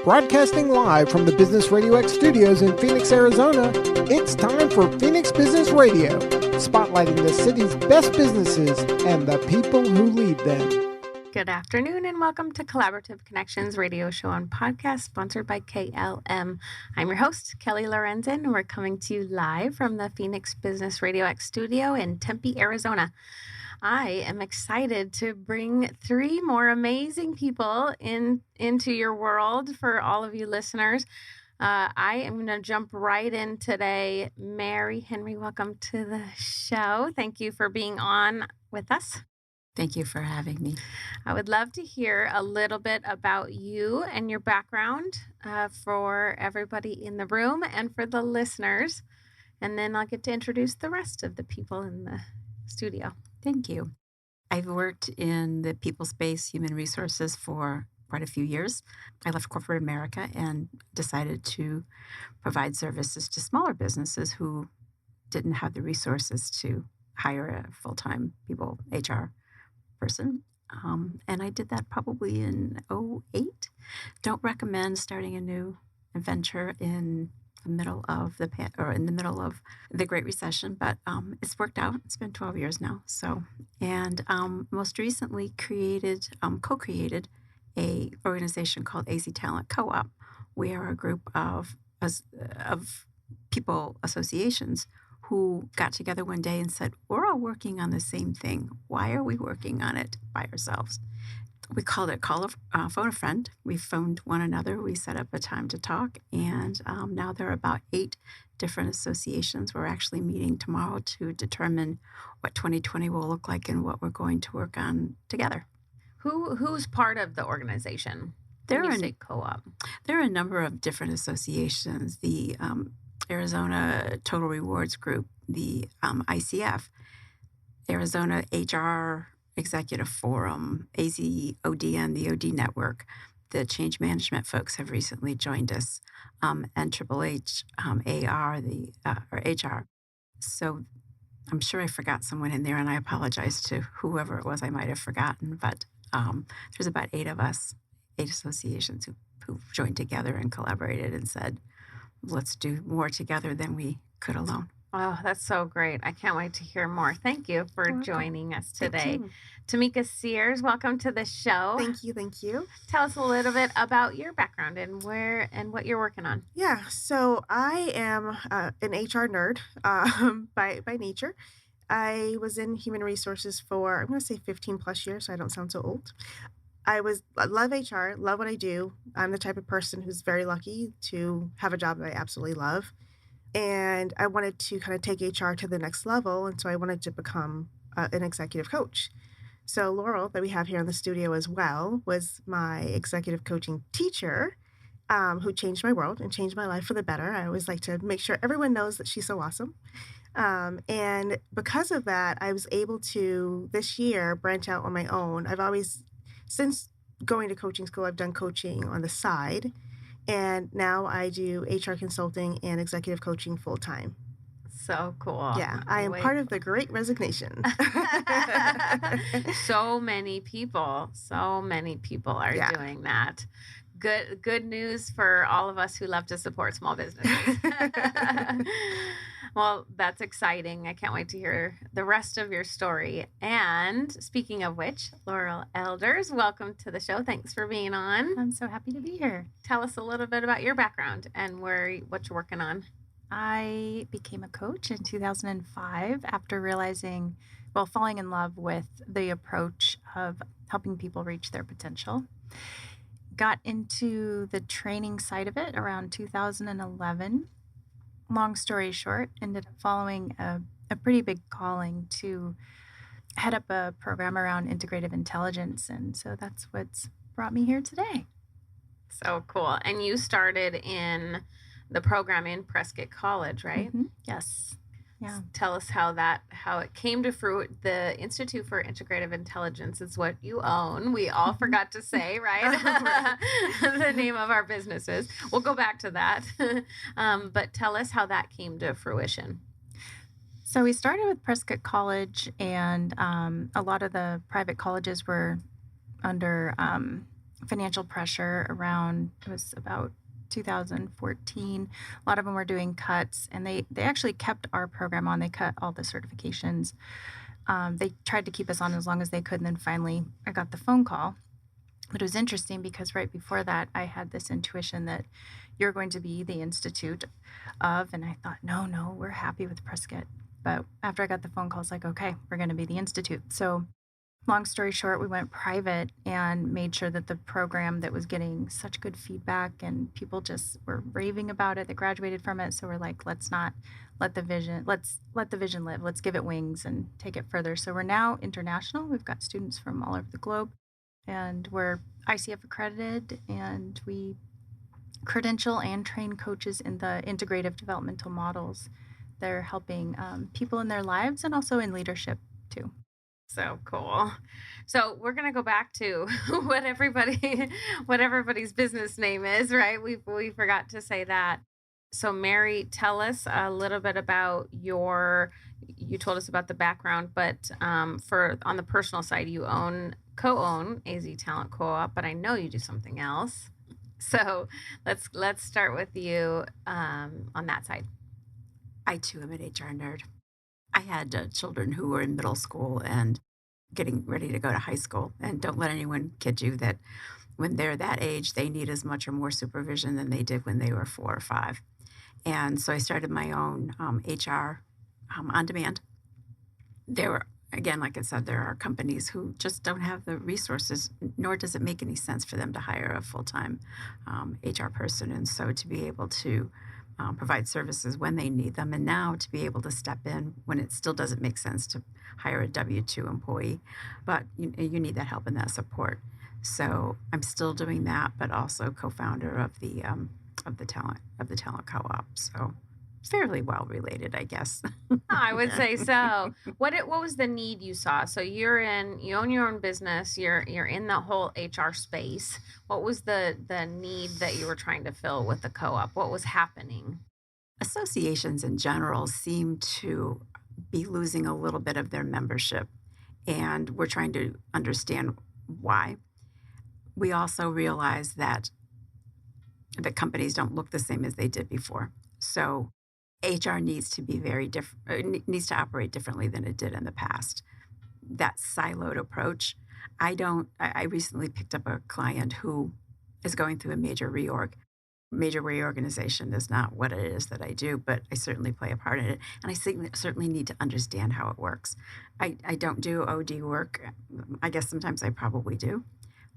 Broadcasting live from the Business Radio X studios in Phoenix, Arizona, it's time for Phoenix Business Radio, spotlighting the city's best businesses and the people who lead them. Good afternoon and welcome to Collaborative Connections radio show and podcast sponsored by KLM. I'm your host, Kelly Lorenzen, and we're coming to you live from the Phoenix Business Radio X studio in Tempe, Arizona. I am excited to bring three more amazing people into your world for all of you listeners. I am going to jump right in today. Mary Henry, welcome to the show. Thank you for being on with us. Thank you for having me. I would love to hear a little bit about you and your background for everybody in the room and for the listeners. And then I'll get to introduce the rest of the people in the studio. Thank you. I've worked in the people space, human resources for quite a few years. I left corporate America and decided to provide services to smaller businesses who didn't have the resources to hire a full-time HR person. And I did that probably in 2008. Don't recommend starting a new venture in the middle of the Great Recession, but it's worked out. It's been 12 years now. And most recently co-created a organization called AZ Talent Co-op. We are a group of people associations who got together one day and said, we're all working on the same thing. Why are we working on it by ourselves? We called it Phone a Friend. We phoned one another. We set up a time to talk. And now there are about 8 different associations. We're actually meeting tomorrow to determine what 2020 will look like and what we're going to work on together. Who's part of the organization? There are co-op. There are a number of different associations. The Arizona Total Rewards Group, the ICF, Arizona HR Executive Forum, AZODN, the OD Network. The change management folks have recently joined us, and HHH, AR, or HR. So I'm sure I forgot someone in there, and I apologize to whoever it was I might have forgotten. But there's about 8 of us, 8 associations who've joined together and collaborated and said, let's do more together than we could alone. Oh, that's so great. I can't wait to hear more. Thank you for joining us today. Tamica Sears, welcome to the show. Thank you. Tell us a little bit about your background and what you're working on. Yeah, so I am an HR nerd by nature. I was in human resources for, I'm going to say 15 plus years, so I don't sound so old. I love HR, love what I do. I'm the type of person who's very lucky to have a job that I absolutely love. And I wanted to kind of take HR to the next level. And so I wanted to become an executive coach. So Laurel, that we have here in the studio as well, was my executive coaching teacher who changed my world and changed my life for the better. I always like to make sure everyone knows that she's so awesome. And because of that, I was able to, this year, branch out on my own. Since going to coaching school, I've done coaching on the side. And now I do HR consulting and executive coaching full time. So cool. Yeah, I am part of the Great Resignation. So many people are doing that. Good news for all of us who love to support small businesses. Well, that's exciting. I can't wait to hear the rest of your story. And speaking of which, Laurel Elders, welcome to the show. Thanks for being on. I'm so happy to be here. Tell us a little bit about your background and what you're working on. I became a coach in 2005 after falling in love with the approach of helping people reach their potential. Got into the training side of it around 2011. Long story short, ended up following a pretty big calling to head up a program around integrative intelligence. And so that's what's brought me here today. So cool. And you started in the program in Prescott College, right? Mm-hmm. Yes. Yeah. Tell us how it came to fruit. The Institute for Integrative Intelligence is what you own. We all forgot to say, right? The name of our businesses. We'll go back to that. But tell us how that came to fruition. So we started with Prescott College, and a lot of the private colleges were under financial pressure around, it was about 2014. A lot of them were doing cuts, and they actually kept our program on. They cut all the certifications. They tried to keep us on as long as they could, and then finally I got the phone call. But it was interesting because right before that, I had this intuition that you're going to be the institute of, and I thought, no, we're happy with Prescott. But after I got the phone call, it's like, okay, we're going to be the institute. So long story short, we went private and made sure that the program that was getting such good feedback and people just were raving about it, that graduated from it. So we're like, let's not let the vision, let's let the vision live. Let's give it wings and take it further. So we're now international. We've got students from all over the globe, and we're ICF accredited, and we credential and train coaches in the integrative developmental models. They're helping people in their lives and also in leadership too. So cool. So we're gonna go back to what everybody's business name is, right? We forgot to say that. So Mary, tell us a little bit about you told us about the background, but for on the personal side, you co-own AZ Talent Co-op, but I know you do something else. So let's start with you on that side. I too am an HR nerd. I had children who were in middle school and getting ready to go to high school. And don't let anyone kid you that when they're that age, they need as much or more supervision than they did when they were 4 or 5. And so I started my own HR on demand. There were, again, like I said, there are companies who just don't have the resources, nor does it make any sense for them to hire a full-time HR person. And so to be able to provide services when they need them, and now to be able to step in when it still doesn't make sense to hire a W-2 employee, but you need that help and that support. So I'm still doing that, but also co-founder of the talent co-op. So fairly well related, I guess. I would say so. What was the need you saw? So you own your own business, you're in the whole HR space. What was the need that you were trying to fill with the co-op? What was happening? Associations in general seem to be losing a little bit of their membership, and we're trying to understand why. We also realize that the companies don't look the same as they did before. So HR needs to be very different, needs to operate differently than it did in the past. That siloed approach, I recently picked up a client who is going through a major reorg. Major reorganization is not what it is that I do, but I certainly play a part in it. And I certainly need to understand how it works. I don't do OD work. I guess sometimes I probably do,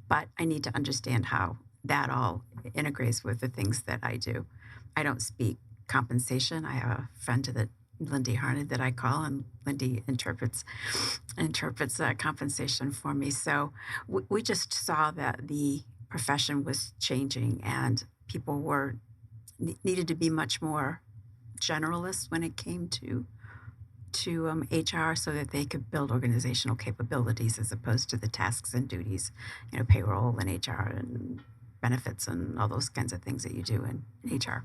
but I need to understand how that all integrates with the things that I do. I don't speak compensation. I have a friend Lindy Harned that I call, and Lindy interprets compensation for me. So we just saw that the profession was changing, and people needed to be much more generalists when it came to HR, so that they could build organizational capabilities as opposed to the tasks and duties, payroll and HR and benefits and all those kinds of things that you do in HR.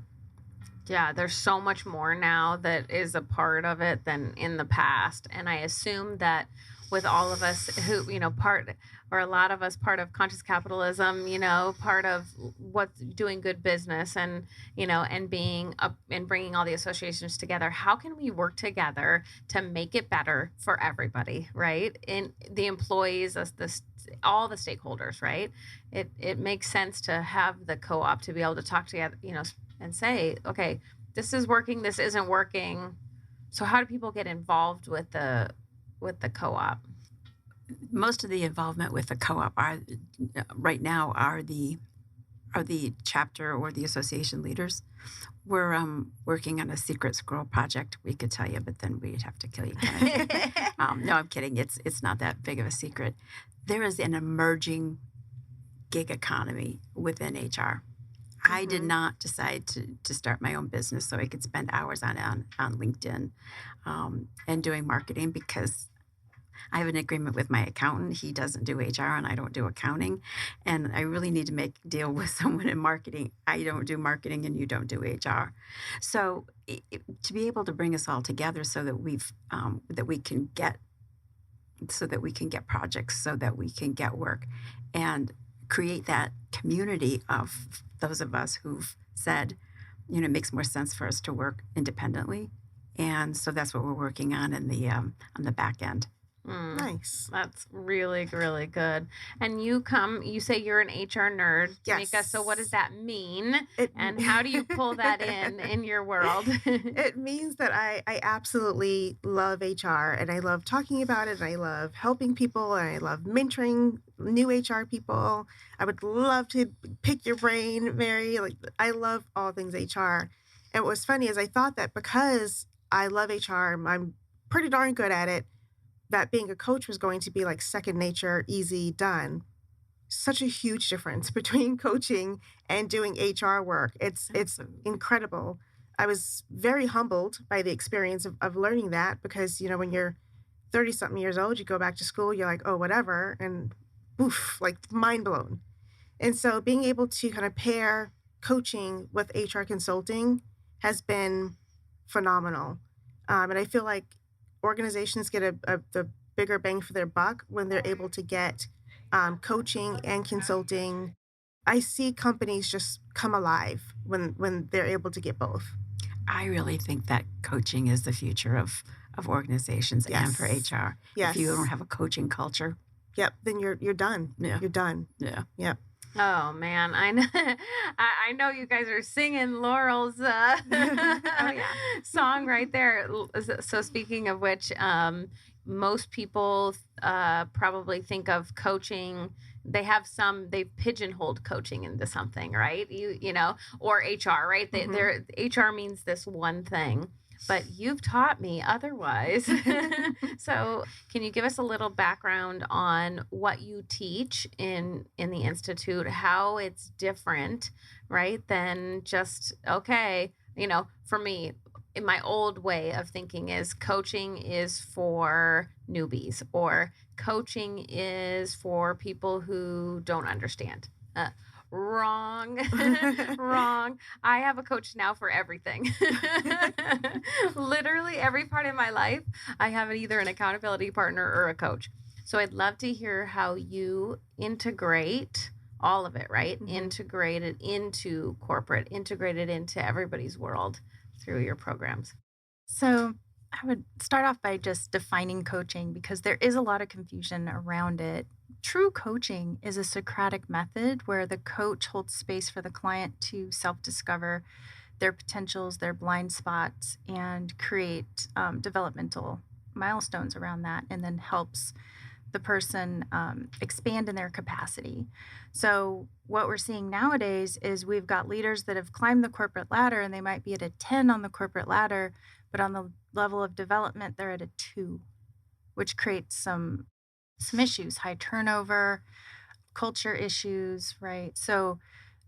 Yeah, there's so much more now that is a part of it than in the past. And I assume that with all of us who, a lot of us part of conscious capitalism, part of what's doing good business and, and being up and bringing all the associations together, how can we work together to make it better for everybody, right? And the employees, all the stakeholders, right? It makes sense to have the co-op to be able to talk together, and say, okay, this is working, this isn't working. So how do people get involved with the co-op? Most of the involvement with the co-op right now are the chapter or the association leaders. We're working on a secret squirrel project. We could tell you, but then we'd have to kill you. No, I'm kidding. It's not that big of a secret. There is an emerging gig economy within HR. I did not decide to start my own business so I could spend hours on LinkedIn and doing marketing, because I have an agreement with my accountant. He doesn't do HR and I don't do accounting. And I really need to make a deal with someone in marketing. I don't do marketing and you don't do HR. So to be able to bring us all together so that we can get projects, so that we can get work, and create that community of those of us who've said, it makes more sense for us to work independently. And so that's what we're working on on the back end. Nice. That's really, really good. And you say you're an HR nerd, Tamica. Yes. So what does that mean? And how do you pull that in your world? It means that I absolutely love HR, and I love talking about it, and I love helping people, and I love mentoring new HR people. I would love to pick your brain, Mary. Like, I love all things HR. And what was funny is I thought that because I love HR, I'm pretty darn good at it, that being a coach was going to be like second nature, easy, done. Such a huge difference between coaching and doing HR work. It's incredible. I was very humbled by the experience of learning that, because, when you're 30 something years old, you go back to school, you're like, oh, whatever. And poof, like mind blown. And so being able to kind of pair coaching with HR consulting has been phenomenal. And I feel like organizations get the bigger bang for their buck when they're able to get coaching and consulting. I see companies just come alive when they're able to get both. I really think that coaching is the future of organizations and for HR. Yes. If you don't have a coaching culture, then you're done. Yeah. You're done. Yeah. Yep. Oh man, I know. I know you guys are singing Laurel's song right there. So speaking of which, most people probably think of coaching. They've pigeonholed coaching into something, right? Or HR, right? HR means this one thing. But you've taught me otherwise. So can you give us a little background on what you teach in the Institute, how it's different, right, than just, for me, in my old way of thinking is coaching is for newbies, or coaching is for people who don't understand. Wrong. Wrong. I have a coach now for everything. Literally every part of my life, I have either an accountability partner or a coach. So I'd love to hear how you integrate all of it, right? Mm-hmm. Integrate it into corporate, integrate it into everybody's world through your programs. So I would start off by just defining coaching, because there is a lot of confusion around it. True coaching is a Socratic method where the coach holds space for the client to self-discover their potentials, their blind spots, and create developmental milestones around that, and then helps the person expand in their capacity. So what we're seeing nowadays is we've got leaders that have climbed the corporate ladder, and they might be at a 10 on the corporate ladder, but on the level of development, they're at a 2, which creates some issues, high turnover, culture issues, right? So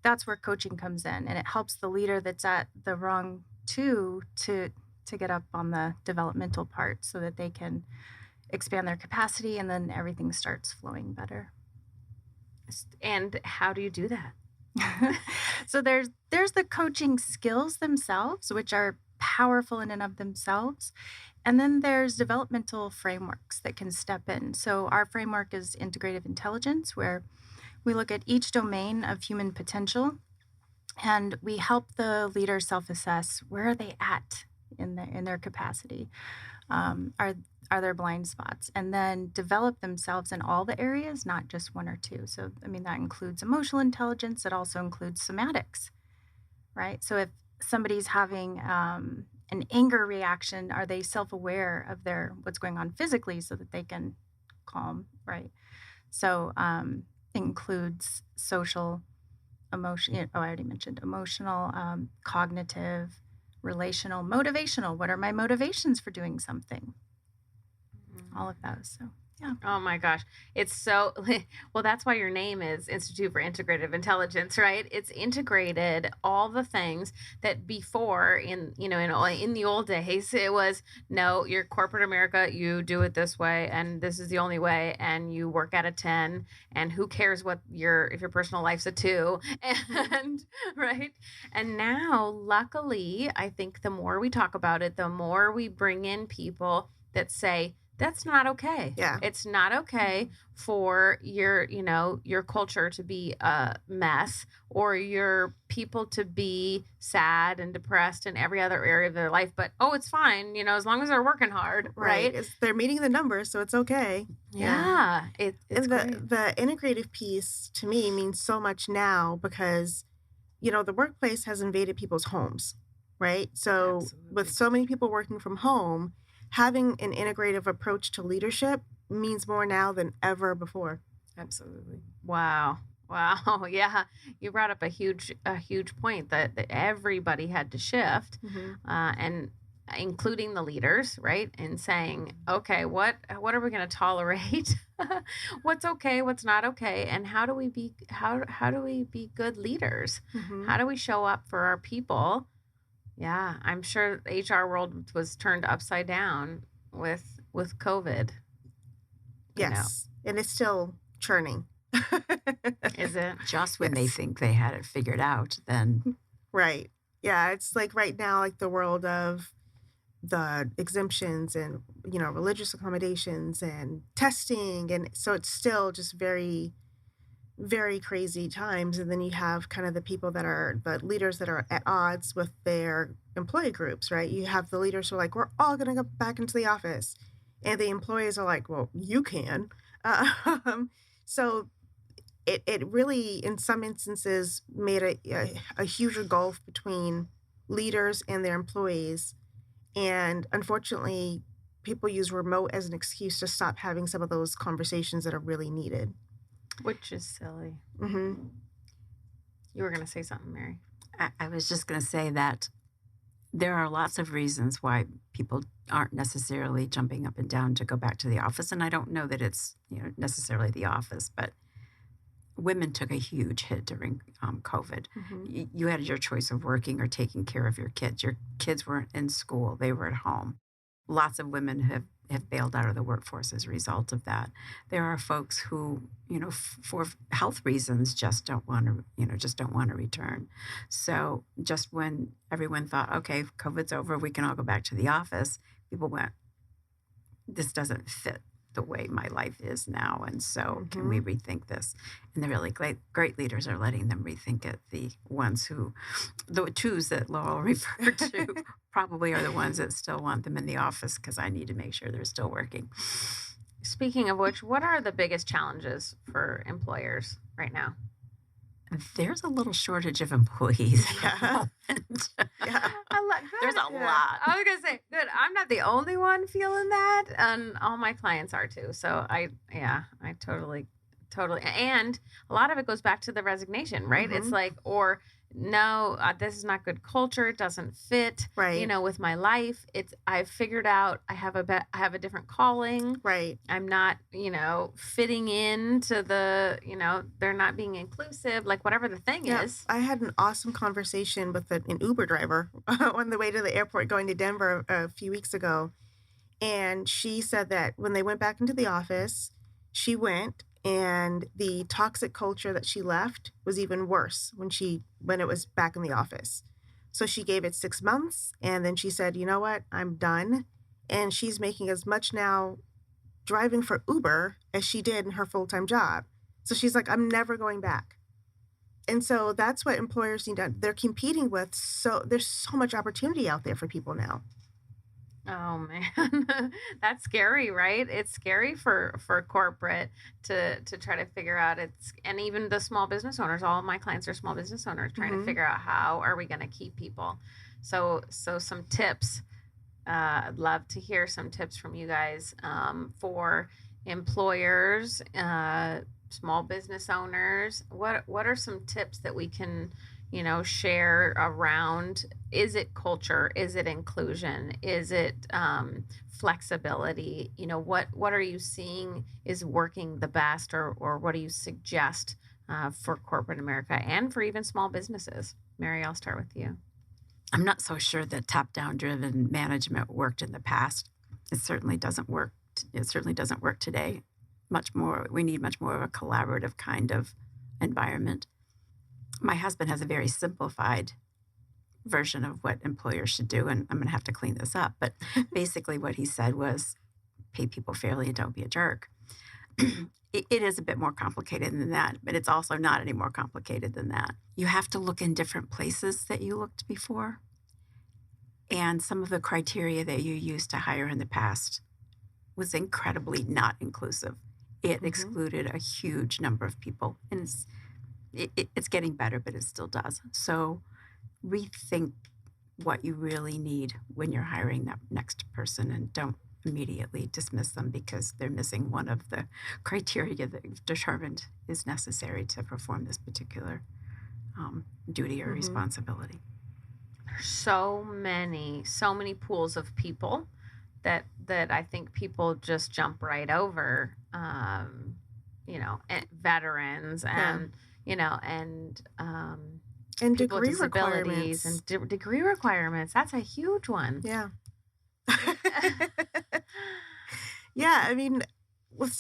that's where coaching comes in, and it helps the leader that's at the wrong 2 to get up on the developmental part so that they can expand their capacity, and then everything starts flowing better. And how do you do that? So there's the coaching skills themselves, which are powerful in and of themselves. And then there's developmental frameworks that can step in. So our framework is integrative intelligence, where we look at each domain of human potential, and we help the leader self-assess where are they at in their capacity. Are there blind spots? And then develop themselves in all the areas, not just 1 or 2. So, that includes emotional intelligence. It also includes somatics, right? So if somebody's having an anger reaction, are they self-aware of what's going on physically so that they can calm, right? So it includes social, emotion. I already mentioned emotional, cognitive, relational, motivational. What are my motivations for doing something? All of those. So, yeah. Oh my gosh. It's so, well, that's why your name is Institute for Integrative Intelligence, right? It's integrated all the things that before in the old days, it was, no, you're corporate America, you do it this way, and this is the only way, and you work at a 10, and who cares if your personal life's a 2, and right. And now, luckily, I think the more we talk about it, the more we bring in people that say, That's not okay. Yeah. It's not okay for your culture to be a mess or your people to be sad and depressed in every other area of their life. But, oh, it's fine, as long as they're working hard, right? They're meeting the numbers, so it's okay. Yeah. It's And great. the integrative piece to me means so much now because, the workplace has invaded people's homes, right? So Absolutely. with so many people working from home, having an integrative approach to leadership means more now than ever before. Absolutely. Wow. Yeah. You brought up a huge point that everybody had to shift, and including the leaders, right? And saying, okay, what are we going to tolerate? What's okay? What's not okay? And how do we be good leaders? How do we show up for our people? Yeah, I'm sure the HR world was turned upside down with COVID. Yes, and it's still churning. Is it? Just when they think they had it figured out, then. Right. Yeah, it's like right now, like the world of the exemptions and, religious accommodations and testing. And so it's still just very, very crazy times. And then you have kind of the people that are the leaders that are at odds with their employee groups, right? You have the leaders who are like, we're all going to go back into the office. And the employees are like, well, you can. So it really, in some instances, made a huge gulf between leaders and their employees. And unfortunately, people use remote as an excuse to stop having some of those conversations that are really needed. Which is silly. Mm-hmm. You were going to say something, Mary. I was just going to say that there are lots of reasons why people aren't necessarily jumping up and down to go back to the office. And I don't know that it's necessarily the office, but women took a huge hit during COVID. You had your choice of working or taking care of your kids. Your kids weren't in school. They were at home. Lots of women have bailed out of the workforce as a result of that. There are folks who, for health reasons, just don't want to return. So just when everyone thought, okay, COVID's over, we can all go back to the office, people went, this doesn't fit the way my life is now, and so can we rethink this? And the really great leaders are letting them rethink it. The twos that Laurel referred to probably are the ones that still want them in the office because I need to make sure they're still working. Speaking of which, what are the biggest challenges for employers right now? There's a little shortage of employees. Yeah. There's a lot. I was going to say, good. I'm not the only one feeling that. And all my clients are too. So I totally. And a lot of it goes back to the resignation, right? It's like, or no, this is not good culture. It doesn't fit, right? With my life. I've figured out I have a different calling. Right. I'm not, fitting into the, they're not being inclusive, like whatever the thing is. I had an awesome conversation with an Uber driver on the way to the airport going to Denver a few weeks ago. And she said that when they went back into the office, she went, and the toxic culture that she left was even worse when it was back in the office. So she gave it 6 months, and then she said, you know what, I'm done. And she's making as much now driving for Uber as she did in her full-time job. So she's like, I'm never going back. And so that's what employers need to, they're competing with. So there's so much opportunity out there for people now. Oh man, that's scary, right? It's scary for corporate to try to figure out and even the small business owners. All of my clients are small business owners trying to figure out how are we going to keep people. So some tips. I'd love to hear some tips from you guys for employers, small business owners. What are some tips that we can share around, is it culture? Is it inclusion? Is it flexibility? What are you seeing is working the best, or what do you suggest for corporate America and for even small businesses? Mary, I'll start with you. I'm not so sure that top-down driven management worked in the past. It certainly doesn't work. It certainly doesn't work today. We need much more of a collaborative kind of environment. My husband has a very simplified version of what employers should do, and I'm going to have to clean this up. But basically what he said was pay people fairly and don't be a jerk. It is a bit more complicated than that, but it's also not any more complicated than that. You have to look in different places that you looked before. And some of the criteria that you used to hire in the past was incredibly not inclusive. It excluded a huge number of people. And it's getting better, but it still does. So rethink what you really need when you're hiring that next person, and don't immediately dismiss them because they're missing one of the criteria that you've determined is necessary to perform this particular duty or responsibility. There's so many pools of people that I think people just jump right over, you know, and veterans and, you know, and people degree with disabilities requirements. and degree requirements. That's a huge one. Yeah. Yeah, I mean, with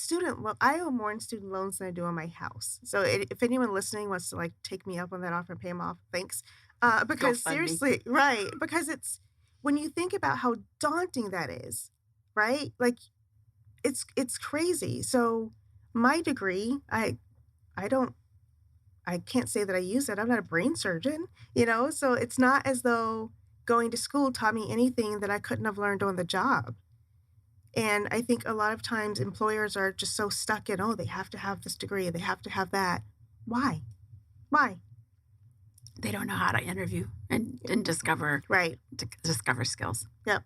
I owe more in student loans than I do on my house. So if anyone listening wants to like take me up on that offer and pay them off, thanks. Because seriously, right? Because it's when you think about how daunting that is, right? Like it's crazy. So my degree, I can't say that I use it. I'm not a brain surgeon, you know. So it's not as though going to school taught me anything that I couldn't have learned on the job. And I think a lot of times employers are just so stuck in, oh, they have to have this degree, they have to have that. Why? They don't know how to interview and discover discover skills. Yep,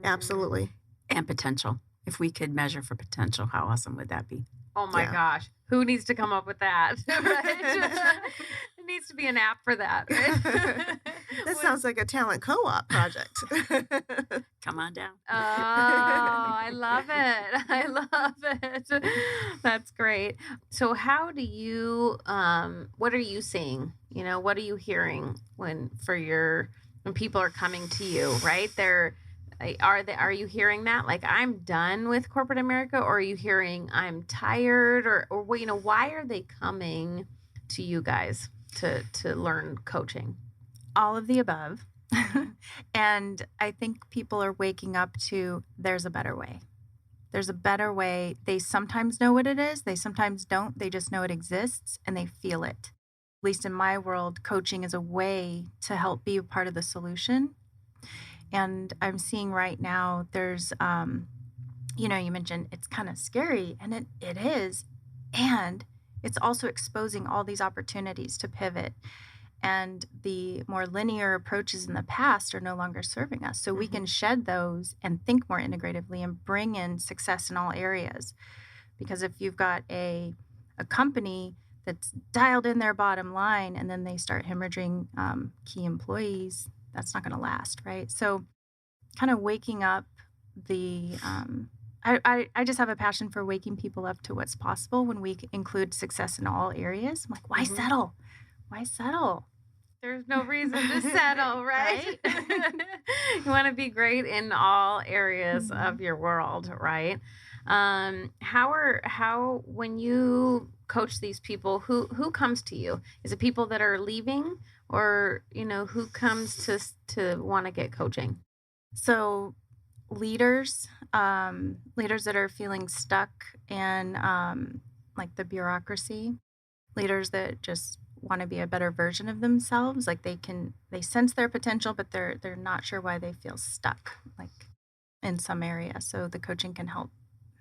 absolutely. And potential. If we could measure for potential, how awesome would that be? Oh my gosh. Who needs to come up with that? Right? It needs to be an app for that. Right? That sounds like a talent co-op project. Come on down. Oh, I love it. I love it. That's great. So how do you, what are you seeing? You know, what are you hearing when people are coming to you, right? Are you hearing that? Like, I'm done with corporate America, or are you hearing I'm tired, or you know, why are they coming to you guys to learn coaching? All of the above. And I think people are waking up to there's a better way. There's a better way. They sometimes know what it is. They sometimes don't. They just know it exists and they feel it. At least in my world, coaching is a way to help be a part of the solution. And I'm seeing right now there's, you know, you mentioned it's kind of scary, and it is. And it's also exposing all these opportunities to pivot. And the more linear approaches in the past are no longer serving us. So we can shed those and think more integratively and bring in success in all areas. Because if you've got a company that's dialed in their bottom line and then they start hemorrhaging key employees, that's not going to last, right? So kind of waking up I just have a passion for waking people up to what's possible when we include success in all areas. I'm like, why settle? Why settle? There's no reason to settle, right? You want to be great in all areas of your world, right? How when you coach these people, who comes to you? Is it people that are leaving, or you know, who comes to want to get coaching? So leaders that are feeling stuck in like the bureaucracy, leaders that just want to be a better version of themselves, like they sense their potential, but they're not sure why they feel stuck like in some area. So the coaching can help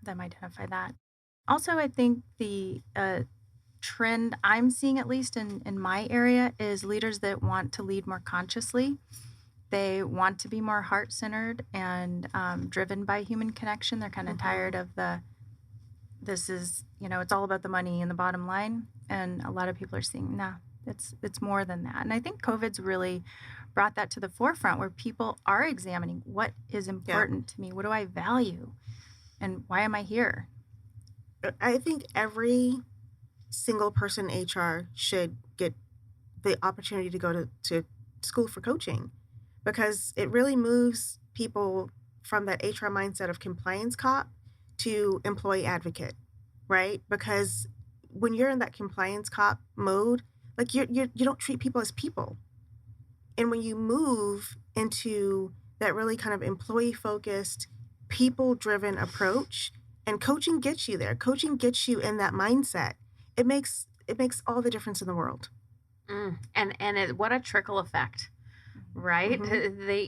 them identify that. Also, I think the trend I'm seeing, at least in my area, is leaders that want to lead more consciously. They want to be more heart-centered and driven by human connection. They're kind of tired of this is, you know, it's all about the money and the bottom line. And a lot of people are seeing, nah, it's more than that. And I think COVID's really brought that to the forefront, where people are examining what is important to me. What do I value? And why am I here? I think every single person in HR should get the opportunity to go to school for coaching, because it really moves people from that HR mindset of compliance cop to employee advocate, right? Because when you're in that compliance cop mode, like you don't treat people as people. And when you move into that really kind of employee focused, people-driven approach, and coaching gets you there. Coaching gets you in that mindset. It makes all the difference in the world. What a trickle effect, right?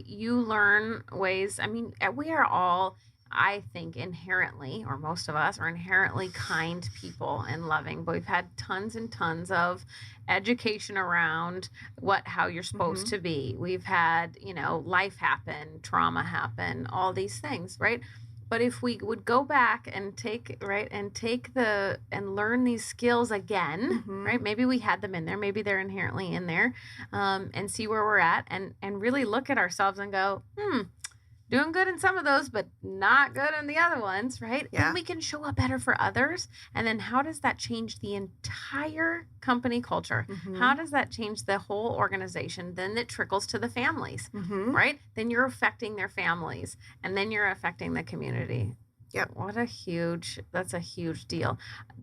You learn ways. I mean, we are all, I think, inherently, or most of us are inherently kind people and loving, but we've had tons and tons of education around how you're supposed to be. We've had, life happen, trauma happen, all these things, right? But if we would go back and learn these skills again, right? Maybe we had them in there, maybe they're inherently in there, and see where we're at, and really look at ourselves and go, doing good in some of those, but not good in the other ones, right? Yeah. Then we can show up better for others. And then how does that change the entire company culture? How does that change the whole organization? Then it trickles to the families, right? Then you're affecting their families, and then you're affecting the community. Yep. That's a huge deal.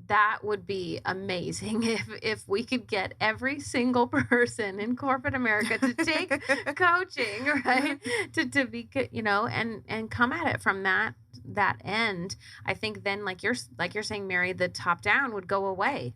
That would be amazing if we could get every single person in corporate America to take coaching, right? To be, and come at it from that end. I think then, like you're saying, Mary, the top down would go away.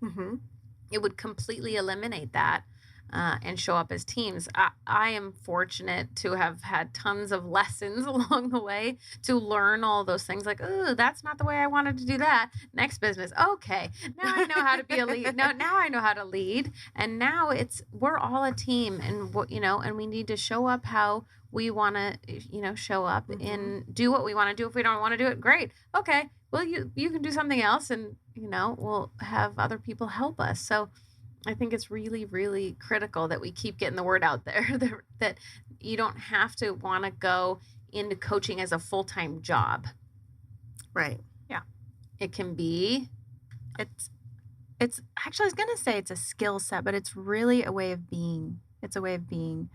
It would completely eliminate that. And show up as teams. I am fortunate to have had tons of lessons along the way to learn all those things, like, oh, that's not the way I wanted to do that. Next business. Okay. Now I know how to be a lead. Now I know how to lead. And now we're all a team, and and we need to show up how we want to, show up and do what we want to do. If we don't want to do it, great. Okay. Well, you can do something else, and, we'll have other people help us. So I think it's really, really critical that we keep getting the word out there that you don't have to want to go into coaching as a full-time job. Right. Yeah. It can be. It's actually, I was going to say it's a skill set, but it's really a way of being. It's a way of being.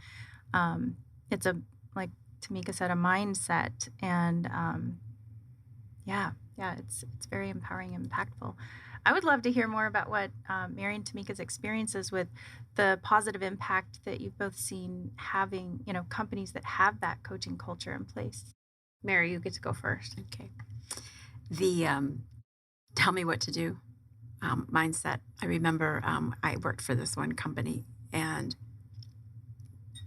It's like Tamica said, a mindset. And it's very empowering and impactful. I would love to hear more about what Mary and Tamica's experiences with the positive impact that you've both seen having, companies that have that coaching culture in place. Mary, you get to go first. Okay. The tell me what to do mindset. I remember I worked for this one company, and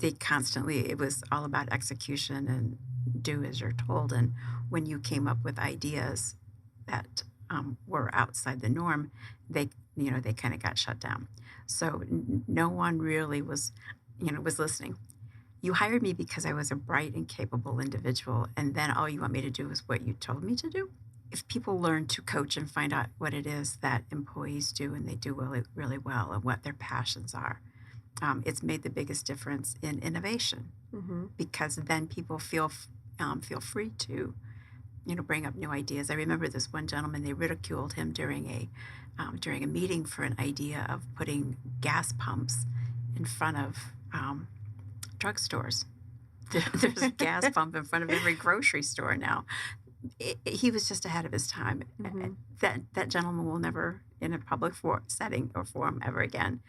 it was all about execution and do as you're told. And when you came up with ideas that were outside the norm, they kind of got shut down. So no one really was listening. You hired me because I was a bright and capable individual, and then all you want me to do is what you told me to do. If people learn to coach and find out what it is that employees do, and they do really, really well, and what their passions are, it's made the biggest difference in innovation, because then people feel free to bring up new ideas. I remember this one gentleman, they ridiculed him during a meeting for an idea of putting gas pumps in front of drugstores. There's a gas pump in front of every grocery store now. He was just ahead of his time. That gentleman will never, in a public setting or forum ever again,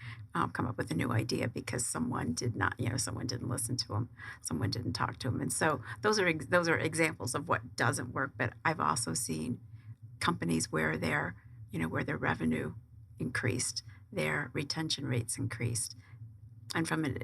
come up with a new idea because someone didn't listen to him, someone didn't talk to him. And so those are examples of what doesn't work. But I've also seen companies where their revenue increased, their retention rates increased. And from an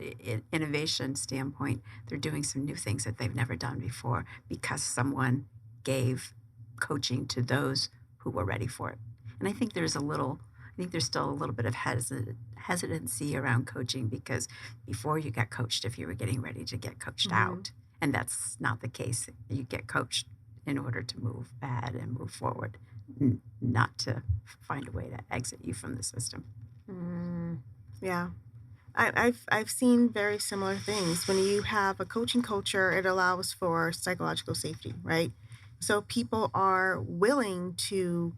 innovation standpoint, they're doing some new things that they've never done before because someone gave coaching to those who were ready for it. And I think there's still a little bit of hesitancy around coaching, because before you got coached if you were getting ready to get coached out. And that's not the case. You get coached in order to move ahead and move forward, not to find a way to exit you from the system. Yeah. I've seen very similar things. When you have a coaching culture, it allows for psychological safety, right? So people are willing to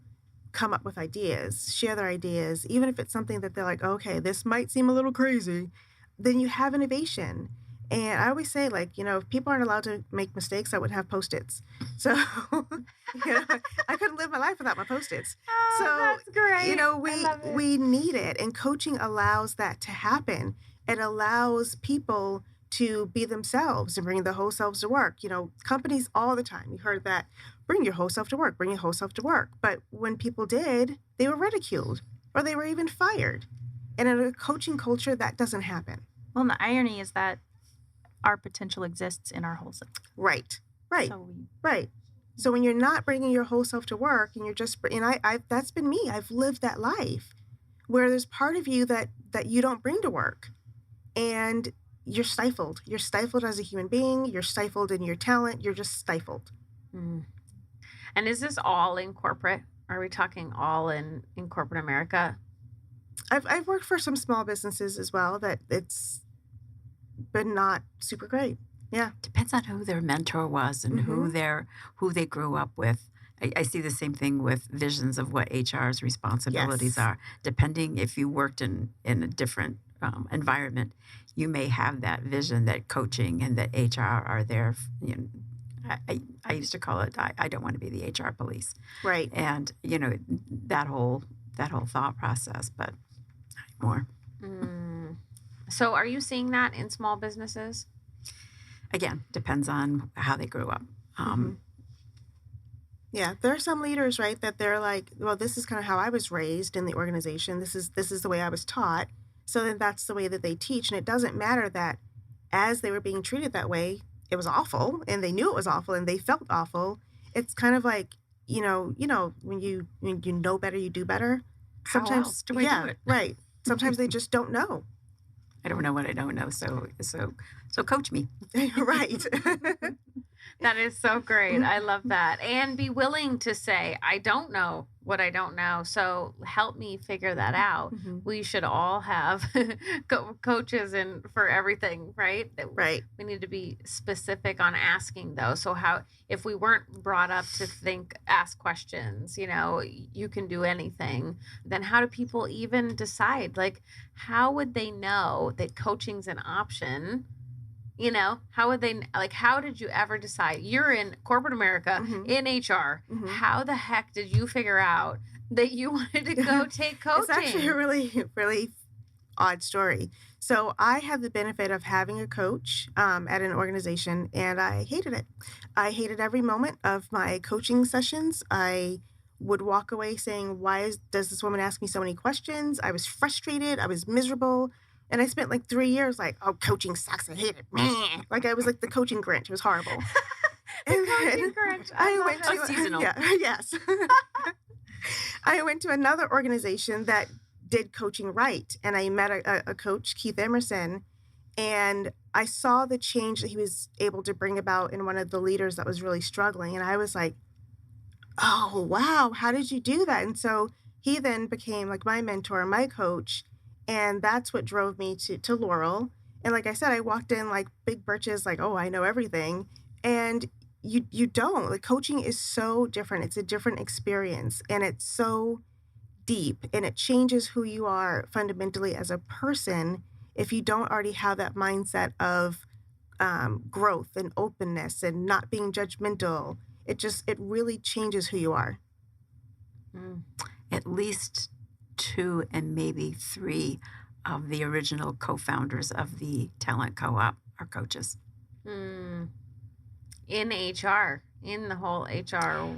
come up with ideas, share their ideas, even if it's something that they're like, okay, this might seem a little crazy, then you have innovation. And I always say, if people aren't allowed to make mistakes, I would have Post-its. So, I couldn't live my life without my Post-its. Oh, that's great. We need it. And coaching allows that to happen. It allows people to be themselves and bring their whole selves to work. Companies all the time, you heard that bring your whole self to work, bring your whole self to work. But when people did, they were ridiculed or they were even fired. And in a coaching culture, that doesn't happen. Well, and the irony is that our potential exists in our whole self. Right. So Right. So when you're not bringing your whole self to work and you're just, and I that's been me. I've lived that life where there's part of you that you don't bring to work and you're stifled. You're stifled as a human being. You're stifled in your talent. You're just stifled. Mm. And is this all in corporate? Are we talking all in corporate America? I've worked for some small businesses as well that it's been not super great. Yeah. Depends on who their mentor was and who they grew up with. I see the same thing with visions of what HR's responsibilities Yes. are. Depending if you worked in a different environment, you may have that vision that coaching and that HR are there. I used to call it, I don't want to be the HR police. Right. And, that whole thought process, but not anymore. So are you seeing that in small businesses? Again, depends on how they grew up. Yeah, there are some leaders, right, that they're like, well, this is kind of how I was raised in the organization. This is the way I was taught. So then that's the way that they teach. And it doesn't matter that as they were being treated that way, it was awful and they knew it was awful and they felt awful. It's kind of like, when you know better, you do better. How else do I do it? Right. Sometimes they just don't know. I don't know what I don't know, so coach me. Right. That is so great. I love that. And be willing to say, I don't know what I don't know. So help me figure that out. We should all have coaches and for everything, right? Right. We need to be specific on asking though. So if we weren't brought up to ask questions, you can do anything, then how do people even decide? Like, how would they know that coaching's an option? How would they, how did you ever decide? You're in corporate America, in HR. How the heck did you figure out that you wanted to go take coaching? It's actually a really, really odd story. So I have the benefit of having a coach at an organization, and I hated it. I hated every moment of my coaching sessions. I would walk away saying, does this woman ask me so many questions? I was frustrated. I was miserable. And I spent 3 years coaching sucks. I hate it. Meh. I was like the coaching Grinch. It was horrible. Coaching Grinch. I went to seasonal. Yes. I went to another organization that did coaching right. And I met a coach, Keith Emerson, and I saw the change that he was able to bring about in one of the leaders that was really struggling. And I was like, oh, wow, how did you do that? And so he then became my mentor, my coach. And that's what drove me to Laurel. And like I said, I walked in like big britches, oh, I know everything. And you don't. Coaching is so different. It's a different experience. And it's so deep. And it changes who you are fundamentally as a person if you don't already have that mindset of growth and openness and not being judgmental. It really changes who you are. At least 2 and maybe 3 of the original co-founders of the talent co-op are coaches. In HR, in the whole HR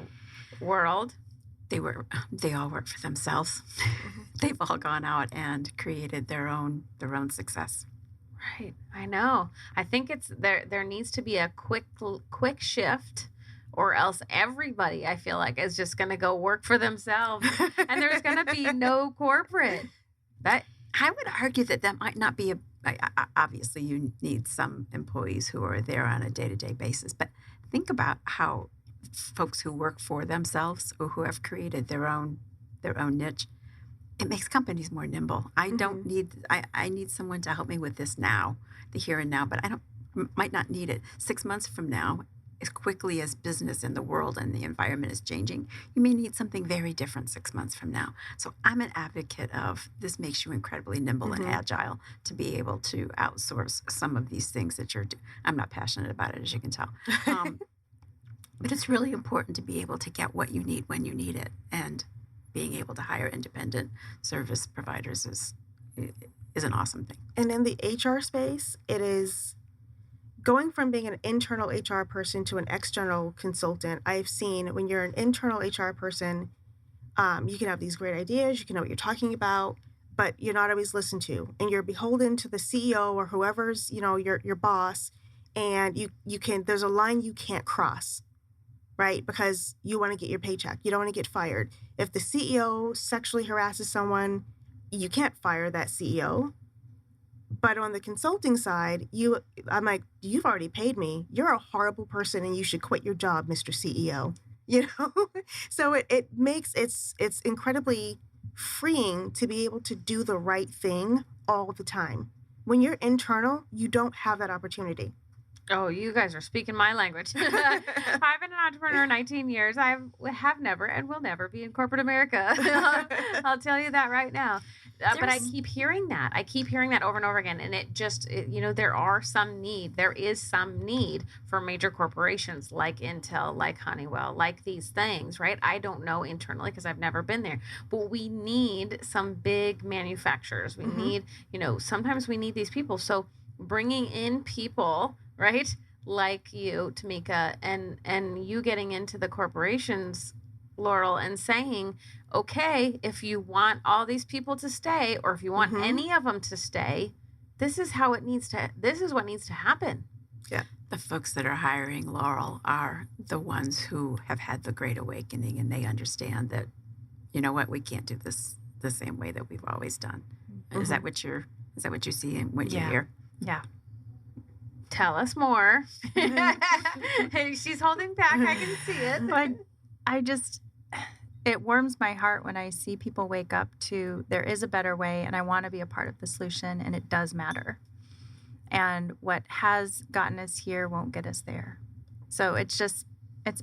world. They all work for themselves. They've all gone out and created their own success. Right. I know. I think there needs to be a quick shift, or else everybody, I feel like, is just going to go work for themselves and there's going to be no corporate. I would argue that might not be obviously you need some employees who are there on a day-to-day basis, but think about how folks who work for themselves or who have created their own niche, it makes companies more nimble. I don't need, I need someone to help me with this now, the here and now, but might not need it 6 months from now. As quickly as business and the world and the environment is changing, you may need something very different 6 months from now. So I'm an advocate of this makes you incredibly nimble and agile to be able to outsource some of these things that you're doing. I'm not passionate about it, as you can tell. But it's really important to be able to get what you need when you need it. And being able to hire independent service providers is an awesome thing. And in the HR space, it is going from being an internal HR person to an external consultant, I've seen when you're an internal HR person, you can have these great ideas, you can know what you're talking about, but you're not always listened to, and you're beholden to the CEO or whoever's, your boss, and you can, there's a line you can't cross, right? Because you want to get your paycheck. You don't want to get fired. If the CEO sexually harasses someone, you can't fire that CEO. But on the consulting side, I'm like, you've already paid me. You're a horrible person and you should quit your job, Mr. CEO. So it makes it's incredibly freeing to be able to do the right thing all the time. When you're internal, you don't have that opportunity. Oh, you guys are speaking my language. I've been an entrepreneur 19 years. I have never and will never be in corporate America. I'll tell you that right now. But I keep hearing that. I keep hearing that over and over again. And it just, there is some need for major corporations like Intel, like Honeywell, like these things, right? I don't know internally because I've never been there. But we need some big manufacturers. We need, sometimes we need these people. So bringing in people, right, like you, Tamica, and you getting into the corporations, Laurel, and saying, okay, if you want all these people to stay, or if you want any of them to stay, this is what needs to happen. Yeah. The folks that are hiring Laurel are the ones who have had the Great Awakening, and they understand that, you know what, we can't do this the same way that we've always done. Is that what you see and what you hear? Yeah. Tell us more. Hey, she's holding back. I can see it. But it warms my heart when I see people wake up to there is a better way, and I want to be a part of the solution, and it does matter. And what has gotten us here won't get us there. So it's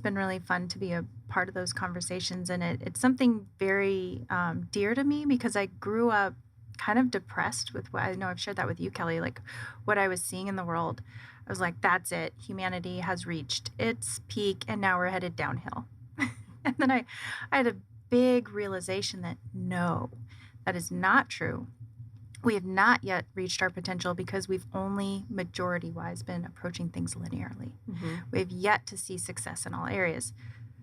been really fun to be a part of those conversations, and it's something very dear to me because I grew up kind of depressed with what I know I've shared that with you, Kelly, like what I was seeing in the world. I was like, that's it. Humanity has reached its peak and now we're headed downhill. And then I had a big realization that no, that is not true. We have not yet reached our potential because we've only majority-wise been approaching things linearly. We have yet to see success in all areas.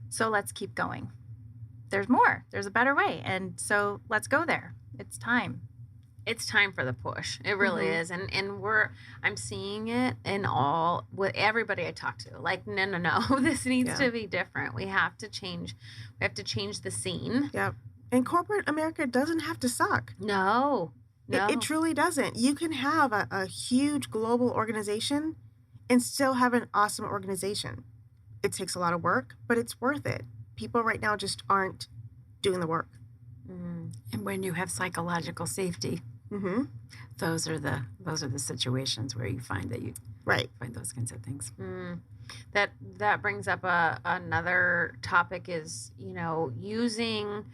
So let's keep going. There's more. There's a better way. And so let's go there. It's time. It's time for the push. It really is. And I'm seeing it in with everybody I talk to. Like, no, this needs to be different. We have to change the scene. Yeah. And corporate America doesn't have to suck. No. It truly doesn't. You can have a huge global organization and still have an awesome organization. It takes a lot of work, but it's worth it. People right now just aren't doing the work. And when you have psychological safety, those are the situations where you find that you find those kinds of things. That brings up another topic is, using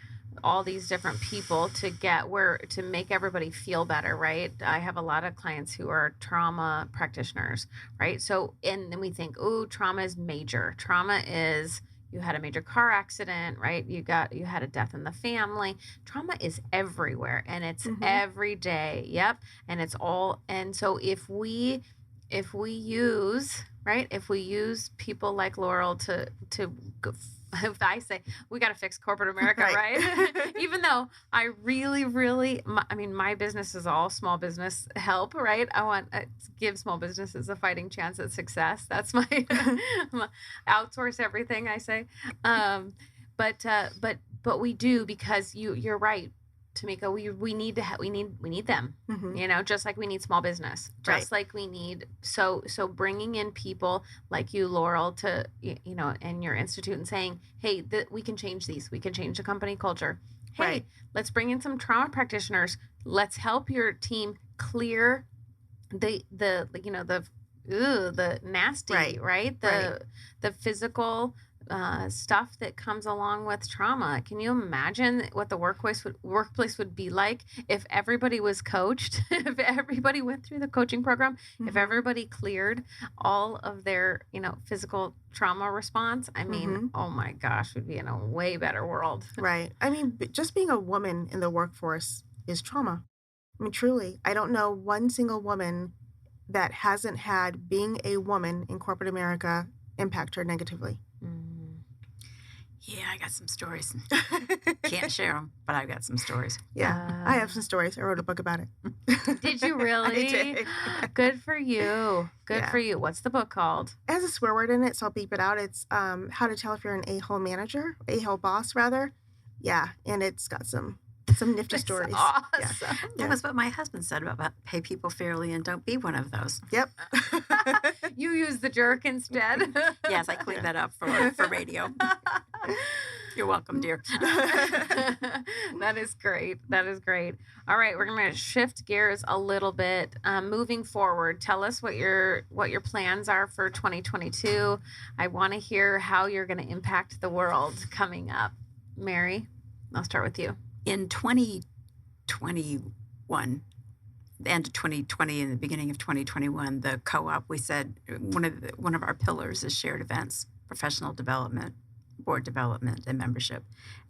all these different people to make everybody feel better, right? I have a lot of clients who are trauma practitioners, right? So, and then we think, oh, trauma is major. Trauma is, you had a major car accident, right? You had a death in the family. Trauma is everywhere and it's every day. Yep. And so if we use people like Laurel to if I say we got to fix corporate America, right? Even though I really, really, my business is all small business help, right? I want to give small businesses a fighting chance at success. That's my outsource everything, I say. But we do, because you're right, Tamica. We need them. Just like we need small business, just like we need so bringing in people like you, Laurel, to and your institute, and saying, hey, we can change these. We can change the company culture. Hey, let's bring in some trauma practitioners. Let's help your team clear the nasty, the physical stuff that comes along with trauma. Can you imagine what the workplace would be like if everybody was coached, if everybody went through the coaching program, if everybody cleared all of their, physical trauma response? Oh my gosh, we'd be in a way better world. Right. Just being a woman in the workforce is trauma. Truly, I don't know one single woman that hasn't had being a woman in corporate America impact her negatively. Yeah, I got some stories. Can't share them, but I've got some stories. Yeah, I have some stories. I wrote a book about it. Did you really? I did. Good for you. Good Yeah. for you. What's the book called? It has a swear word in it, so I'll beep it out. It's how to tell if you're an a-hole manager, a-hole boss, rather. Yeah, and it's got some nifty That's stories. awesome. That was what my husband said about pay people fairly and don't be one of those. Yep. You use the jerk instead. Yes, I cleaned that up for radio. You're welcome, dear. That is great. That is great. All right, we're going to shift gears a little bit. Moving forward, tell us what your plans are for 2022. I want to hear how you're going to impact the world coming up. Mary, I'll start with you. In 2021, the end of 2020 and the beginning of 2021, the co-op, we said one of our pillars is shared events, professional development, board development, and membership.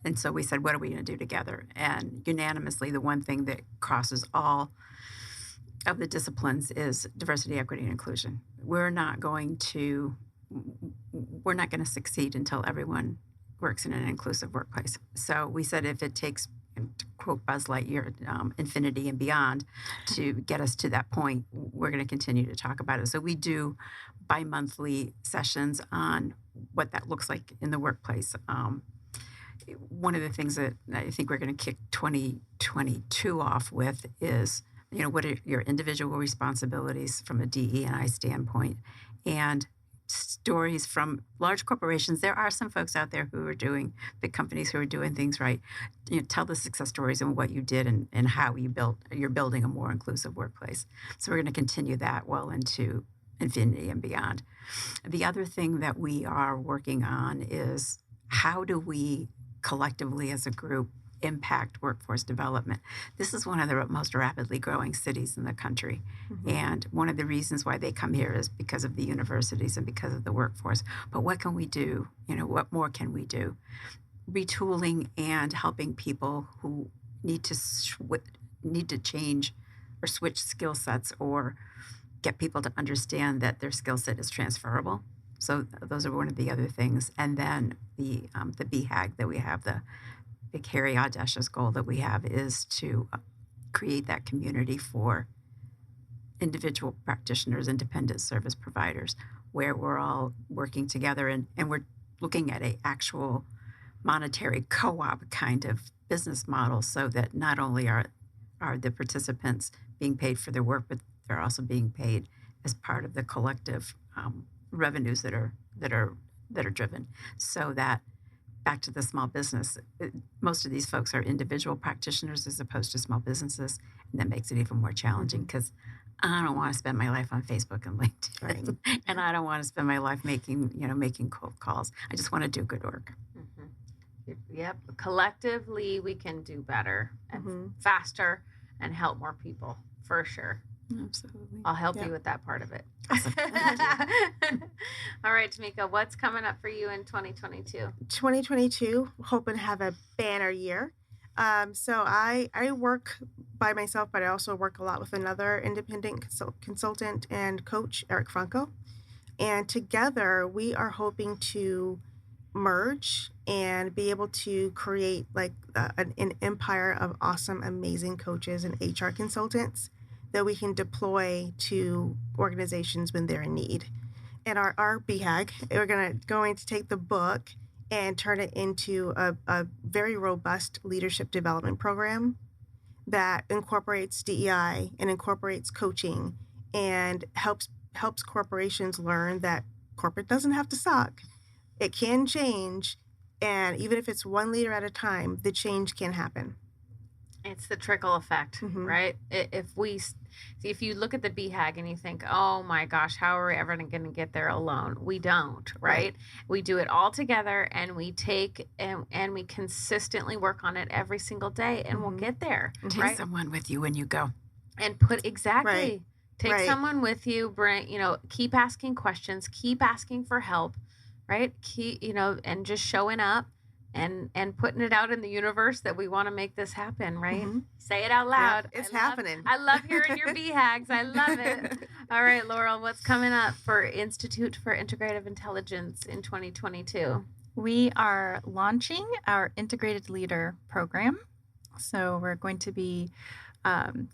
And so we said, what are we going to do together? And unanimously, the one thing that crosses all of the disciplines is diversity, equity, and inclusion. We're not going to succeed until everyone works in an inclusive workplace. So we said if it takes, to quote Buzz Lightyear, infinity and beyond to get us to that point, we're going to continue to talk about it. So we do bi-monthly sessions on what that looks like in the workplace. One of the things that I think we're going to kick 2022 off with is, what are your individual responsibilities from a DE&I standpoint, and stories from large corporations. There are some folks out there who are doing, big companies who are doing things right. Tell the success stories and what you did and how you're building a more inclusive workplace. So we're going to continue that well into infinity and beyond. The other thing that we are working on is how do we collectively as a group impact workforce development. This is one of the most rapidly growing cities in the country. Mm-hmm. And one of the reasons why they come here is because of the universities and because of the workforce. But what can we do? What more can we do? Retooling and helping people who need to change or switch skill sets, or get people to understand that their skill set is transferable. So those are one of the other things. And then the BHAG that we have, the big, hairy, audacious goal that we have, is to create that community for individual practitioners, independent service providers, where we're all working together and we're looking at an actual monetary co-op kind of business model, so that not only are the participants being paid for their work, but they're also being paid as part of the collective revenues that are driven. So that, back to the small business, most of these folks are individual practitioners as opposed to small businesses, and that makes it even more challenging, because I don't want to spend my life on Facebook and LinkedIn, right. And I don't want to spend my life making cold calls. I just want to do good work. Mm-hmm. Yep. Collectively, we can do better and faster and help more people, for sure. Absolutely. I'll help you with that part of it. Awesome. All right, Tamica, what's coming up for you in 2022? 2022, hoping to have a banner year. So I work by myself, but I also work a lot with another independent consultant and coach, Eric Franco. And together we are hoping to merge and be able to create an empire of awesome, amazing coaches and HR consultants that we can deploy to organizations when they're in need. And our BHAG, we're going to take the book and turn it into a very robust leadership development program that incorporates DEI and incorporates coaching and helps corporations learn that corporate doesn't have to suck. It can change, and even if it's one leader at a time, the change can happen. It's the trickle effect, right? If you look at the BHAG and you think, oh my gosh, how are we ever going to get there alone? We don't, right? We do it all together, and we take and we consistently work on it every single day, and we'll get there. Take someone with you when you go. And take someone with you, keep asking questions, keep asking for help, right? And just showing up and putting it out in the universe that we want to make this happen, right? Mm-hmm. Say it out loud. It's happening. I love hearing your BHAGs. I love it. All right, Laurel, what's coming up for Institute for Integrative Intelligence in 2022? We are launching our Integrated Leader program. So we're going to be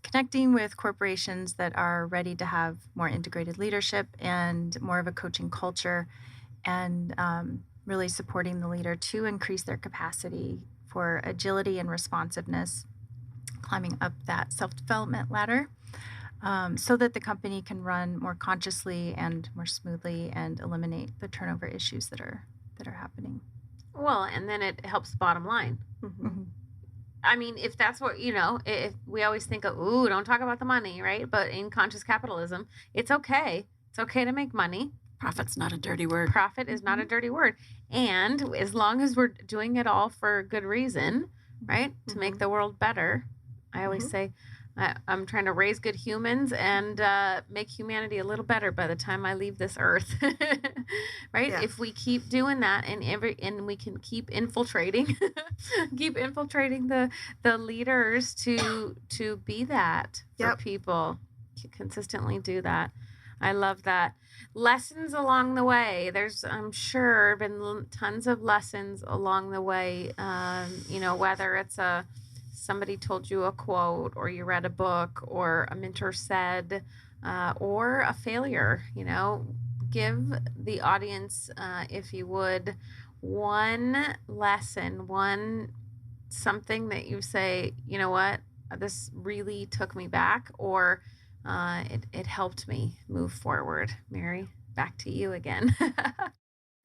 connecting with corporations that are ready to have more integrated leadership and more of a coaching culture, and really supporting the leader to increase their capacity for agility and responsiveness, climbing up that self-development ladder, so that the company can run more consciously and more smoothly and eliminate the turnover issues that are happening. Well, and then it helps bottom line. Mm-hmm. I mean, if that's what, if we always think of, ooh, don't talk about the money, right? But in conscious capitalism, it's okay. It's okay to make money. Profit's not a dirty word. Profit is not a dirty word. And as long as we're doing it all for good reason, right? To make the world better. I always say, I'm trying to raise good humans and make humanity a little better by the time I leave this earth, right? Yeah. If we keep doing that and we can keep infiltrating, the leaders to be that for people, consistently do that. I love that. Lessons along the way. There's, I'm sure, been tons of lessons along the way. Whether it's somebody told you a quote, or you read a book, or a mentor said, or a failure. Give the audience, if you would, one lesson, something that you say, you know what, this really took me back, or it helped me move forward. Mary, back to you again.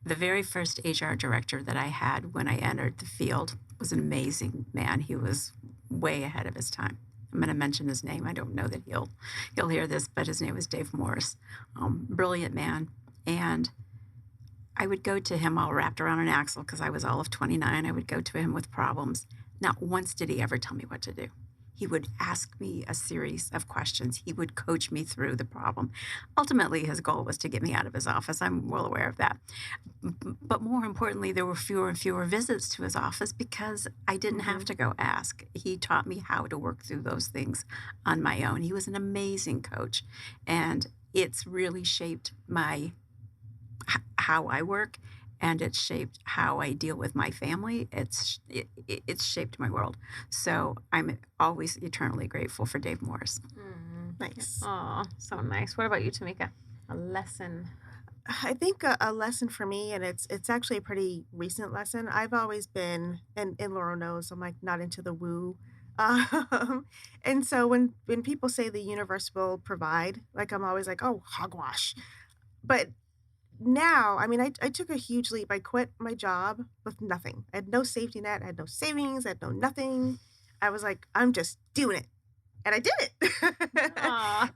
The very first HR director that I had when I entered the field was an amazing man. He was way ahead of his time. I'm going to mention his name. I don't know that he'll hear this, but his name was Dave Morris. Brilliant man. And I would go to him all wrapped around an axle because I was all of 29. I would go to him with problems. Not once did he ever tell me what to do. He would ask me a series of questions. He would coach me through the problem. Ultimately, his goal was to get me out of his office. I'm well aware of that. But more importantly, there were fewer and fewer visits to his office because I didn't have to go ask. He taught me how to work through those things on my own. He was an amazing coach, and it's really shaped how I work. And it's shaped how I deal with my family. It's shaped my world. So I'm always eternally grateful for Dave Morris. Nice. Oh, so nice. What about you, Tamica? A lesson? I think a lesson for me, and it's actually a pretty recent lesson. I've always been, and Laura knows, I'm like not into the woo. And so when people say the universe will provide, like I'm always like, oh, hogwash. But now, I mean, I took a huge leap. I quit my job with nothing. I had no safety net. I had no savings. I had no nothing. I was like, I'm just doing it. And I did it.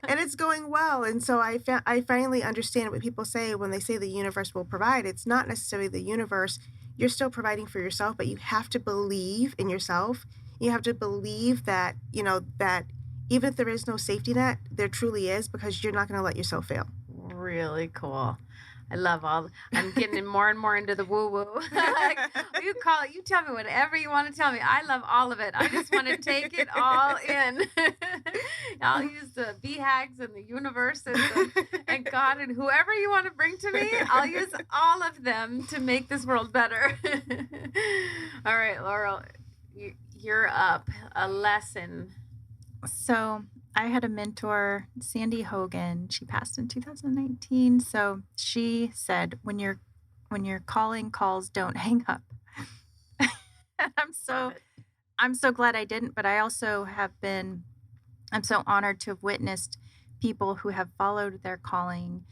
And it's going well. And so I finally understand what people say when they say the universe will provide. It's not necessarily the universe. You're still providing for yourself, but you have to believe in yourself. You have to believe that, that even if there is no safety net, there truly is, because you're not going to let yourself fail. Really cool. I love I'm getting more and more into the woo-woo. You call it, you tell me whatever you want to tell me. I love all of it. I just want to take it all in. I'll use the BHAGs and the universe and God and whoever you want to bring to me. I'll use all of them to make this world better. All right, Laurel, you're up. A lesson. So I had a mentor, Sandy Hogan. She passed in 2019. So she said, when you're calling calls, don't hang up. And I'm so glad I didn't, but I also I'm so honored to have witnessed people who have followed their calling.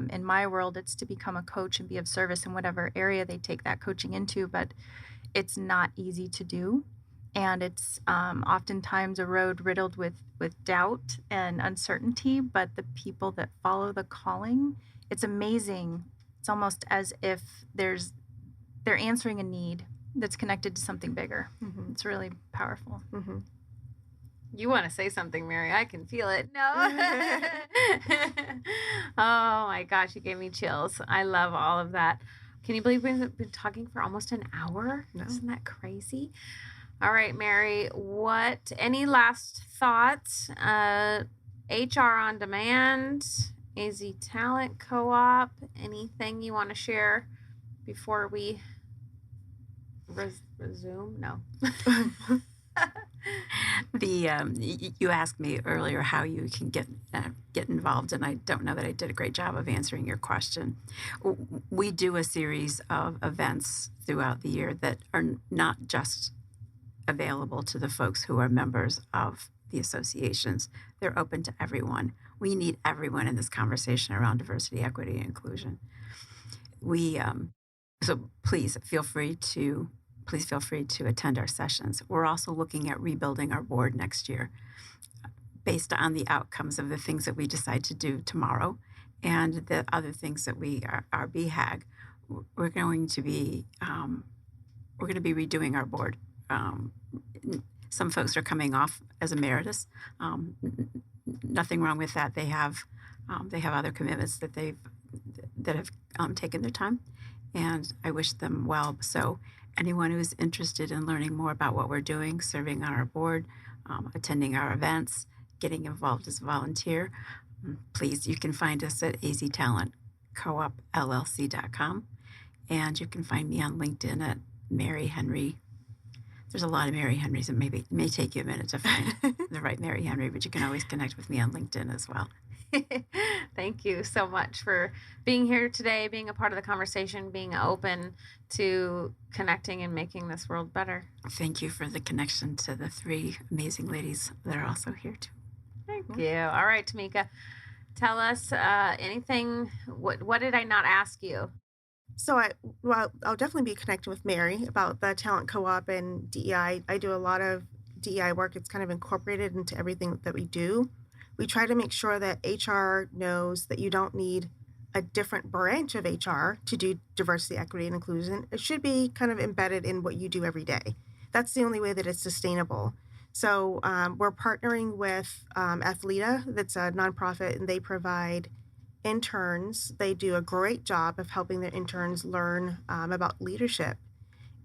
In my world, it's to become a coach and be of service in whatever area they take that coaching into, but it's not easy to do. And it's oftentimes a road riddled with doubt and uncertainty. But the people that follow the calling, it's amazing. It's almost as if they're answering a need that's connected to something bigger. Mm-hmm. It's really powerful. Mm-hmm. You want to say something, Mary? I can feel it. No. Oh my gosh, you gave me chills. I love all of that. Can you believe we've been talking for almost an hour? No. Isn't that crazy? All right, Mary, any last thoughts? HR on Demand, AZ Talent Co-op, anything you want to share before we resume? No. You asked me earlier how you can get involved, and I don't know that I did a great job of answering your question. We do a series of events throughout the year that are not just available to the folks who are members of the associations. They're open to everyone. We need everyone in this conversation around diversity, equity, and inclusion. So please feel free to attend our sessions. We're also looking at rebuilding our board next year based on the outcomes of the things that we decide to do tomorrow and the other things that we our BHAG. We're going to be redoing our board. Some folks are coming off as emeritus. Nothing wrong with that. They have other commitments that have taken their time, and I wish them well. So anyone who's interested in learning more about what we're doing, serving on our board, attending our events, getting involved as a volunteer, please, you can find us at aztalentcoopllc.com, and you can find me on LinkedIn at Mary Henry. There's a lot of Mary Henrys, and it may take you a minute to find the right Mary Henry, but you can always connect with me on LinkedIn as well. Thank you so much for being here today, being a part of the conversation, being open to connecting and making this world better. Thank you for the connection to the three amazing ladies that are also here too. Thank you. All right, Tamica, tell us anything. What did I not ask you? So I'll definitely be connecting with Mary about the talent co-op and DEI. I do a lot of DEI work. It's kind of incorporated into everything that we do. We try to make sure that HR knows that you don't need a different branch of HR to do diversity, equity, and inclusion. It should be kind of embedded in what you do every day. That's the only way that it's sustainable. So we're partnering with Athleta, that's a nonprofit, and they provide interns. They do a great job of helping their interns learn about leadership,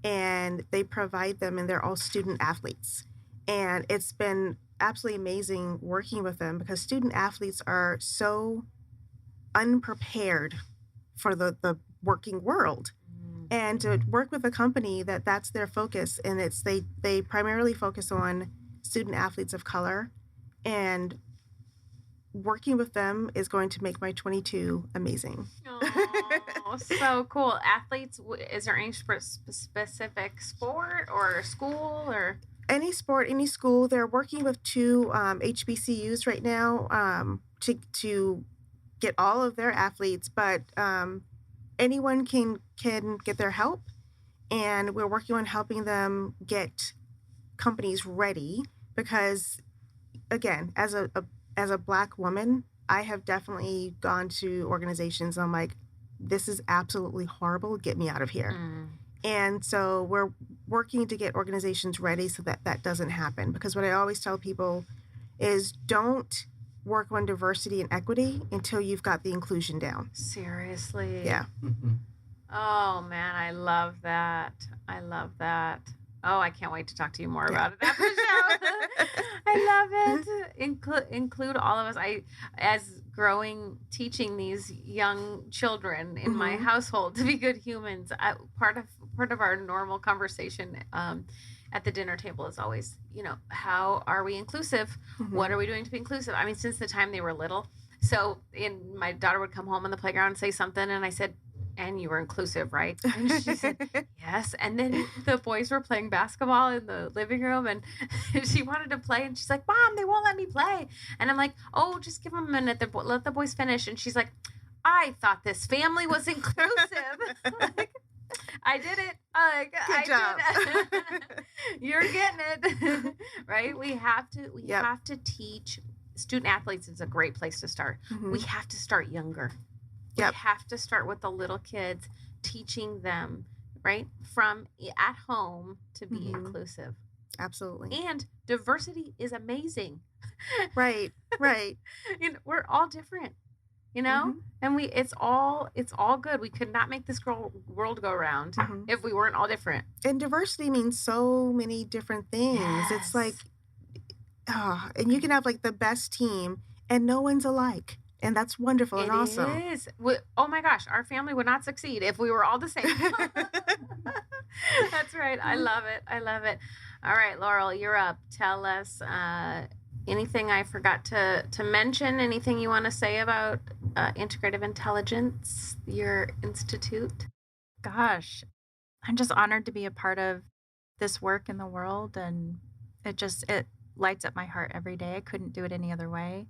and they provide them, and they're all student athletes. And it's been absolutely amazing working with them because student athletes are so unprepared for the working world. And to work with a company that's their focus, and they primarily focus on student athletes of color, and working with them is going to make my 22 amazing. Oh, so cool. Athletes, is there any specific sport or school or? Any sport, any school. They're working with 2 HBCUs right now to get all of their athletes, but anyone can get their help, and we're working on helping them get companies ready because, again, as a Black woman, I have definitely gone to organizations. I'm like, this is absolutely horrible. Get me out of here. And so we're working to get organizations ready so that doesn't happen. Because what I always tell people is don't work on diversity and equity until you've got the inclusion down. Seriously? Yeah. Oh, man, I love that. I love that. Oh, I can't wait to talk to you more about it after the show. I love it. Include all of us. Teaching these young children in my household to be good humans. Part of our normal conversation at the dinner table is always, how are we inclusive? What are we doing to be inclusive? I mean, since the time they were little. So, my daughter would come home on the playground and say something, and I said, "And you were inclusive, right?" And she said, "Yes." And then the boys were playing basketball in the living room, and she wanted to play, and she's like, "Mom, they won't let me play." And I'm like, "Oh, just give them a minute. Let the boys finish." And she's like, "I thought this family was inclusive." Like, I did it. Good job. Did it. You're getting it. Right? We have to teach student athletes. Is a great place to start. We have to start younger. We have to start with the little kids, teaching them, right, from at home to be inclusive. Absolutely. And diversity is amazing. Right. We're all different. you know? And it's all good. We could not make this world go round if we weren't all different. And diversity means so many different things. It's like, and you can have like the best team and no one's alike. And that's wonderful and awesome. It is. Oh my gosh, our family would not succeed if we were all the same. That's right. I love it. I love it. All right, Laurel, you're up. Tell us anything I forgot to mention, anything you want to say about Integrative Intelligence, your institute? Gosh, I'm just honored to be a part of this work in the world, and it lights up my heart every day. I couldn't do it any other way.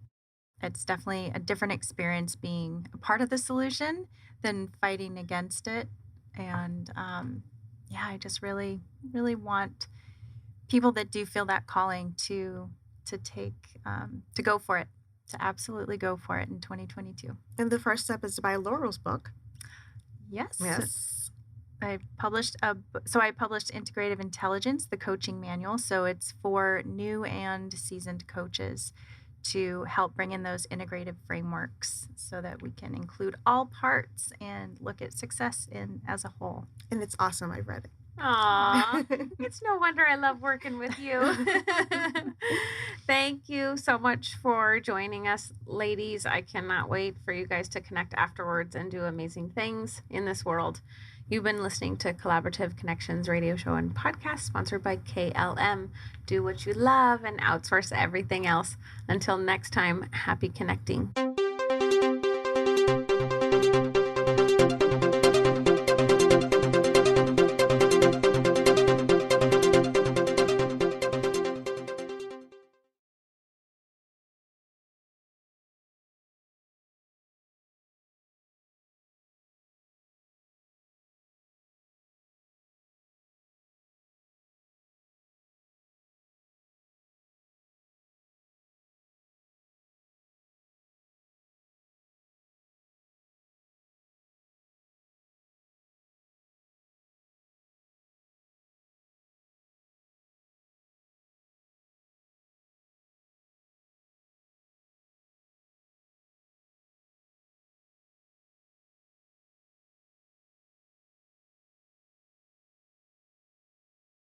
It's definitely a different experience being a part of the solution than fighting against it. And I just really, really want people that do feel that calling to take to go for it, to absolutely go for it in 2022. And the first step is to buy Laurel's book. Yes. I published Integrative Intelligence, the coaching manual. So it's for new and seasoned coaches to help bring in those integrative frameworks so that we can include all parts and look at success as a whole. And it's awesome. I've read it. Aw, it's no wonder I love working with you. Thank you so much for joining us, ladies. I cannot wait for you guys to connect afterwards and do amazing things in this world. You've been listening to Collaborative Connections radio show and podcast sponsored by KLM. Do what you love and outsource everything else. Until next time, happy connecting.